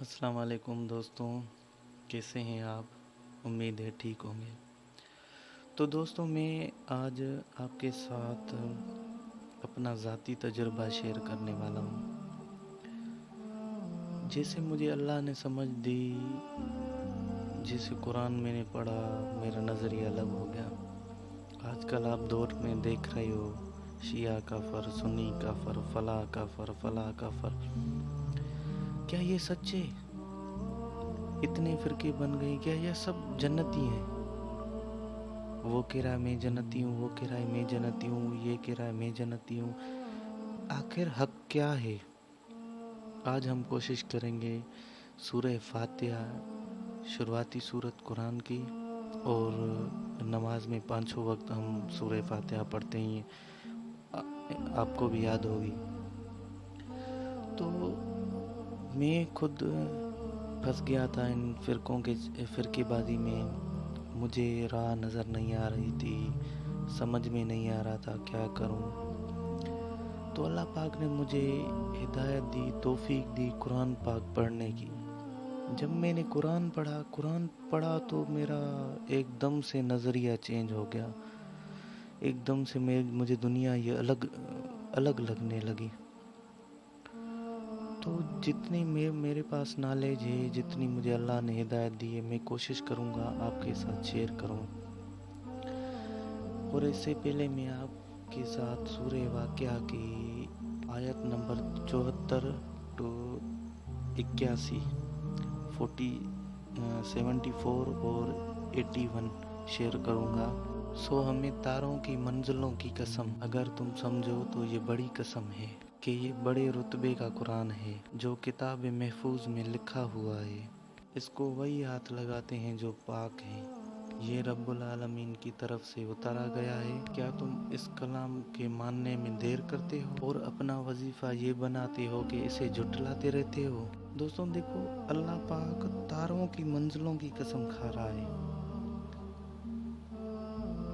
السلام علیکم دوستوں، کیسے ہیں آپ؟ امید ہے ٹھیک ہوں گے۔ تو دوستوں، میں آج آپ کے ساتھ اپنا ذاتی تجربہ شیئر کرنے والا ہوں۔ جیسے مجھے اللہ نے سمجھ دی، جیسے قرآن میں نے پڑھا، میرا نظریہ الگ ہو گیا۔ آج کل آپ دور میں دیکھ رہے ہو، شیعہ کافر، سنی کافر، فلاں کافر، فلاں کافر۔ کیا یہ سچے؟ اتنے فرقے بن گئے، کیا یہ سب جنتی ہیں؟ وہ کہہ رہا ہے میں جنتی ہوں، وہ کہہ رہا ہے میں جنتی ہوں، یہ کہہ رہا ہے میں جنتی ہوں۔ آخر حق کیا ہے؟ آج ہم کوشش کریں گے سورہ فاتحہ، شروعاتی سورت قرآن کی، اور نماز میں 5 وقت ہم سورہ فاتحہ پڑھتے ہیں، آپ کو بھی یاد ہوگی۔ تو میں خود پھنس گیا تھا ان فرقے بازی میں۔ مجھے راہ نظر نہیں آ رہی تھی، سمجھ میں نہیں آ رہا تھا کیا کروں۔ تو اللہ پاک نے مجھے ہدایت دی، توفیق دی قرآن پاک پڑھنے کی۔ جب میں نے قرآن پڑھا تو میرا ایک دم سے نظریہ چینج ہو گیا۔ ایک دم سے مجھے دنیا یہ الگ لگنے لگی۔ تو جتنی میرے پاس نالج ہے، جتنی مجھے اللہ نے ہدایت دی ہے، میں کوشش کروں گا آپ کے ساتھ شیئر کروں۔ اور اس سے پہلے میں آپ کے ساتھ سورہ واقعہ کی آیت نمبر 74 to 81، 74 اور 81 شیئر کروں گا۔ سو ہمیں تاروں کی منزلوں کی قسم، اگر تم سمجھو تو یہ بڑی قسم ہے کہ یہ بڑے رتبے کا قرآن ہے جو کتاب محفوظ میں لکھا ہوا ہے۔ اس کو وہی ہاتھ لگاتے ہیں جو پاک ہیں۔ یہ رب العالمین کی طرف سے اتارا گیا ہے۔ کیا تم اس کلام کے ماننے میں دیر کرتے ہو اور اپنا وظیفہ یہ بناتے ہو کہ اسے جھٹلاتے رہتے ہو؟ دوستوں دیکھو، اللہ پاک تاروں کی منزلوں کی قسم کھا رہا ہے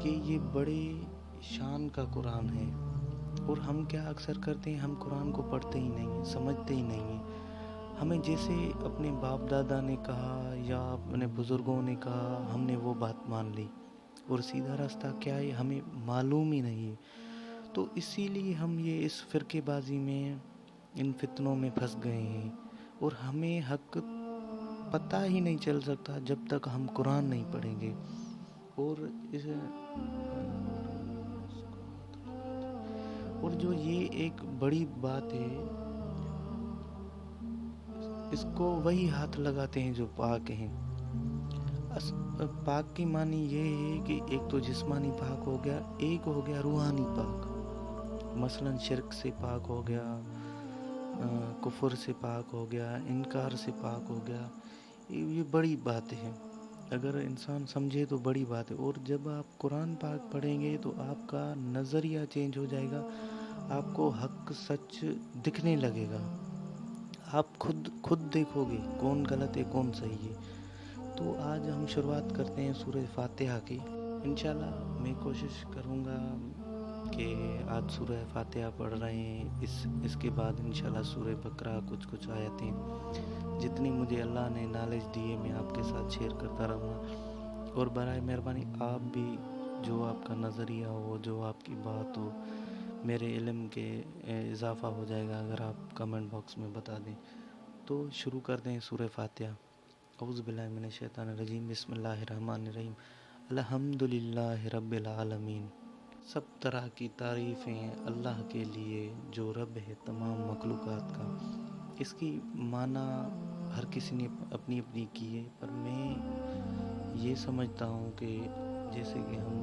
کہ یہ بڑے شان کا قرآن ہے۔ اور ہم کیا اکثر کرتے ہیں، ہم قرآن کو پڑھتے ہی نہیں ہیں، سمجھتے ہی نہیں ہیں۔ ہمیں جیسے اپنے باپ دادا نے کہا یا اپنے بزرگوں نے کہا، ہم نے وہ بات مان لی، اور سیدھا راستہ کیا ہے ہمیں معلوم ہی نہیں۔ تو اسی لیے ہم یہ اس فرقے بازی میں، ان فتنوں میں پھنس گئے ہیں، اور ہمیں حق پتہ ہی نہیں چل سکتا جب تک ہم قرآن نہیں پڑھیں گے۔ اور جو یہ ایک بڑی بات ہے، اس کو وہی ہاتھ لگاتے ہیں جو پاک ہیں۔ پاک کی معنی یہ ہے کہ ایک تو جسمانی پاک ہو گیا، ایک ہو گیا روحانی پاک۔ مثلا شرک سے پاک ہو گیا، کفر سے پاک ہو گیا، انکار سے پاک ہو گیا۔ یہ بڑی بات ہے، اگر انسان سمجھے تو بڑی بات ہے۔ اور جب آپ قرآن پاک پڑھیں گے تو آپ کا نظریہ چینج ہو جائے گا، آپ کو حق سچ دکھنے لگے گا، آپ خود دیکھو گے کون غلط ہے کون صحیح ہے۔ تو آج ہم شروعات کرتے ہیں سورہ فاتحہ کی۔ انشاءاللہ میں کوشش کروں گا کہ آج سورہ فاتحہ پڑھ رہے ہیں، اس کے بعد انشاءاللہ سورہ بقرہ کچھ آیتیں، جتنی مجھے اللہ نے نالج دی ہے میں آپ کے ساتھ شیئر کرتا رہوں گا۔ اور برائے مہربانی آپ بھی، جو آپ کا نظریہ ہو، جو آپ کی بات ہو، میرے علم کے اضافہ ہو جائے گا اگر آپ کمنٹ باکس میں بتا دیں۔ تو شروع کرتے ہیں سورہ فاتحہ۔ اعوذ باللہ من الشیطان الرجیم، بسم اللہ الرحمن الرحیم۔ الحمدللہ رب العالمین۔ سب طرح کی تعریفیں اللہ کے لیے جو رب ہے تمام مخلوقات کا۔ اس کی معنی ہر کسی نے اپنی اپنی کی ہے، پر میں یہ سمجھتا ہوں کہ جیسے کہ ہم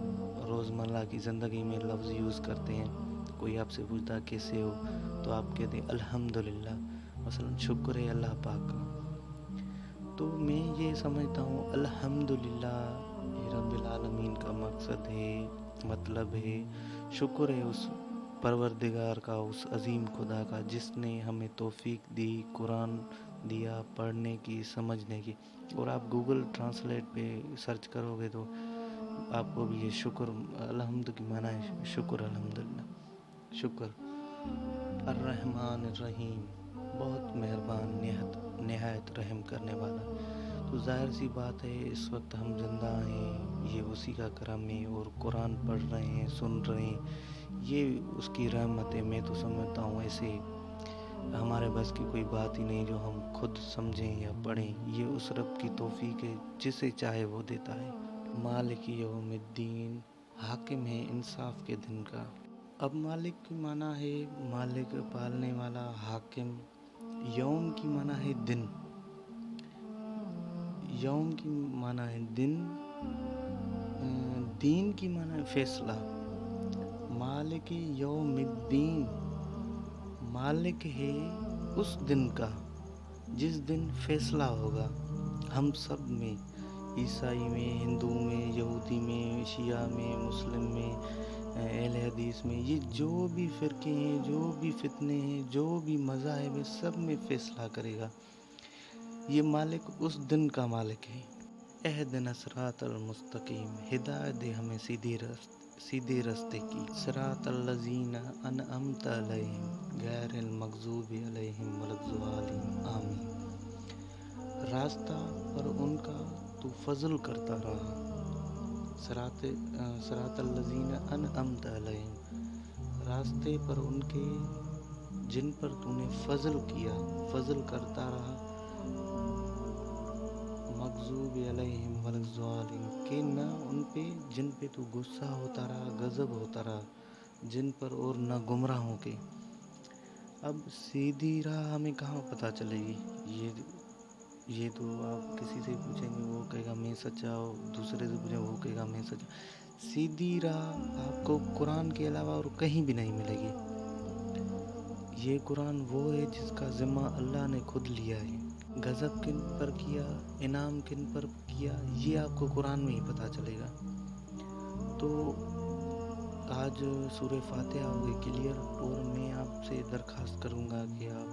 روزمرہ کی زندگی میں لفظ یوز کرتے ہیں، کوئی آپ سے پوچھتا کیسے ہو تو آپ کہتے ہیں الحمدللہ، مثلا شکر ہے اللہ پاک کا۔ تو میں یہ سمجھتا ہوں الحمدللہ رب العالمین کا مقصد ہے، مطلب ہے، شکر ہے اس پروردگار کا، اس عظیم خدا کا جس نے ہمیں توفیق دی، قرآن دیا پڑھنے کی، سمجھنے کی۔ اور آپ گوگل ٹرانسلیٹ پہ سرچ کرو گے تو آپ کو بھی یہ شکر، الحمد کی معنی ہے شکر، الحمدللہ شکر۔ الرحمن الرحیم، بہت مہربان، نہایت بہت رحم کرنے والا. تو ظاہر سی بات ہے اس وقت ہم زندہ ہیں، یہ اسی کا کرم ہے، اور قرآن پڑھ رہے ہیں، سن رہے ہیں، یہ اس کی رحمت ہے. میں تو سمجھتا ہوں ایسے ہمارے بس کی کوئی بات ہی نہیں جو ہم خود سمجھیں یا پڑھیں. یہ اس رب کی توفیق ہے، جسے چاہے وہ دیتا ہے. مالک یوم الدین، حاکم ہے انصاف کے دن کا. اب مالک کی معنی ہے مالک، پالنے والا. حاکم، یوم کی معنی ہے دن. یوم کی معنی ہے دن. دین کی معنی ہے فیصلہ. مالک یوم الدین، مالک ہے اس دن کا جس دن فیصلہ ہوگا ہم سب میں، عیسائی میں، ہندو میں، یہودی میں، شیعہ میں، مسلم میں، اہل حدیث میں. یہ جو بھی فرقے ہیں، جو بھی فتنے ہیں، جو بھی مذاہب ہیں، سب میں فیصلہ کرے گا. یہ مالک اس دن کا مالک ہے. اہدنا الصراط المستقیم، ہدایت دے ہمیں سیدھے راستے کی. صراط الذین انعمت علیہم غیر المغضوب علیہم ولا الضالین آمین. راستہ پر ان کا تو فضل کرتا رہا. صراط الذین انعمت علیہم، راستے پر ان کے جن پر تو نے فضل کیا، فضل کرتا رہا. مغضوب علیہم ولا الضالین، کہ نہ ان پہ جن پہ تو غصہ ہوتا رہا، غضب ہوتا رہا جن پر، اور نہ گمراہوں کے. اب سیدھی راہ ہمیں کہاں پتہ چلے گی؟ یہ تو آپ کسی سے پوچھیں گے وہ کہے گا میں سچا ہوں، دوسرے سے پوچھیں وہ کہے گا میں سچا. سیدھی راہ آپ کو قرآن کے علاوہ اور کہیں بھی نہیں ملے گی. یہ قرآن وہ ہے جس کا ذمہ اللہ نے خود لیا ہے. غضب کن پر کیا، انعام کن پر کیا، یہ آپ کو قرآن میں ہی پتہ چلے گا. تو آج سورہ فاتحہ ہو گئی کلیئر، اور میں آپ سے درخواست کروں گا کہ آپ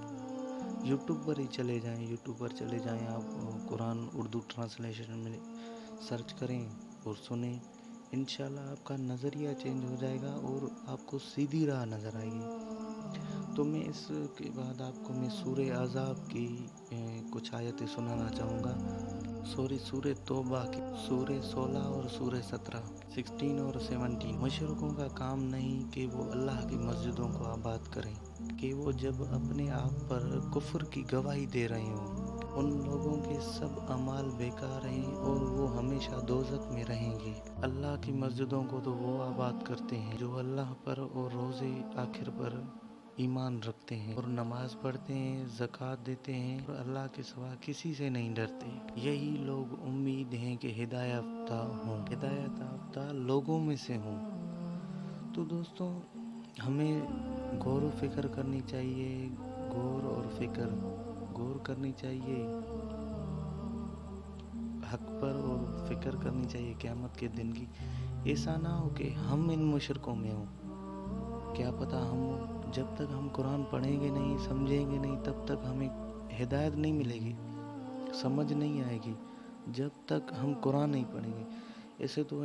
یوٹیوب پر ہی چلے جائیں، آپ قرآن اردو ٹرانسلیشن میں سرچ کریں اور سنیں. انشاءاللہ آپ کا نظریہ چینج ہو جائے گا اور آپ کو سیدھی راہ نظر آئے گی. تو میں اس کے بعد آپ کو سورہ احزاب کی کچھ آیتیں سنانا چاہوں گا. سورہ توبہ کی سورہ 16 اور سورہ 16 اور 17. مشرکوں کا کام نہیں کہ وہ اللہ کی مسجدوں کو آباد کریں، کہ وہ جب اپنے آپ پر کفر کی گواہی دے رہے ہوں. ان لوگوں کے سب اعمال بیکار ہیں اور وہ ہمیشہ دوزخ میں رہیں گے. اللہ کی مسجدوں کو تو وہ آباد کرتے ہیں جو اللہ پر اور روز آخر پر ایمان رکھتے ہیں اور نماز پڑھتے ہیں، زکوٰۃ دیتے ہیں اور اللہ کے سوا کسی سے نہیں ڈرتے. یہی لوگ امید ہیں کہ ہدایت یافتہ لوگوں میں سے ہوں. تو دوستوں، ہمیں غور و فکر کرنی چاہیے، غور کرنی چاہیے حق پر، اور فکر کرنی چاہیے قیامت کے دن کی. ایسا نہ ہو کہ ہم ان مشرکوں میں ہوں. کیا پتہ جب تک ہم قرآن پڑھیں گے نہیں، سمجھیں گے نہیں، تب تک ہمیں ہدایت نہیں ملے گی، سمجھ نہیں آئے گی جب تک ہم قرآن نہیں پڑھیں گے. ایسے تو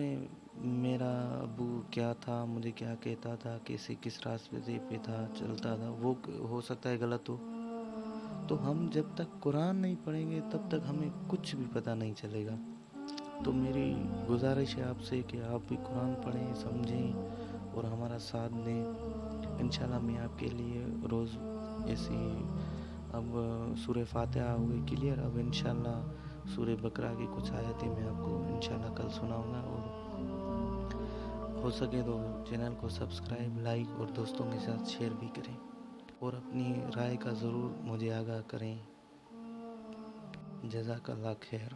میرا ابو کیا تھا، مجھے کیا کہتا تھا، کیسے کس راستے پہ تھا، چلتا تھا، وہ ہو سکتا ہے غلط ہو. تو ہم جب تک قرآن نہیں پڑھیں گے تب تک ہمیں کچھ بھی پتہ نہیں چلے گا. تو میری گزارش ہے آپ سے کہ آپ بھی قرآن پڑھیں، سمجھیں اور ہمارا ساتھ دیں. انشاءاللہ میں آپ کے لیے روز ایسی، اب سورہ فاتحہ ہو گئی کلیئر، اب انشاءاللہ سورہ بقرہ کی کچھ آیتیں میں آپ کو انشاءاللہ کل سناؤں گا. اور ہو سکے تو چینل کو سبسکرائب، لائک اور دوستوں کے ساتھ شیئر بھی کریں، اور اپنی رائے کا ضرور مجھے آگاہ کریں. جزاک اللہ خیر.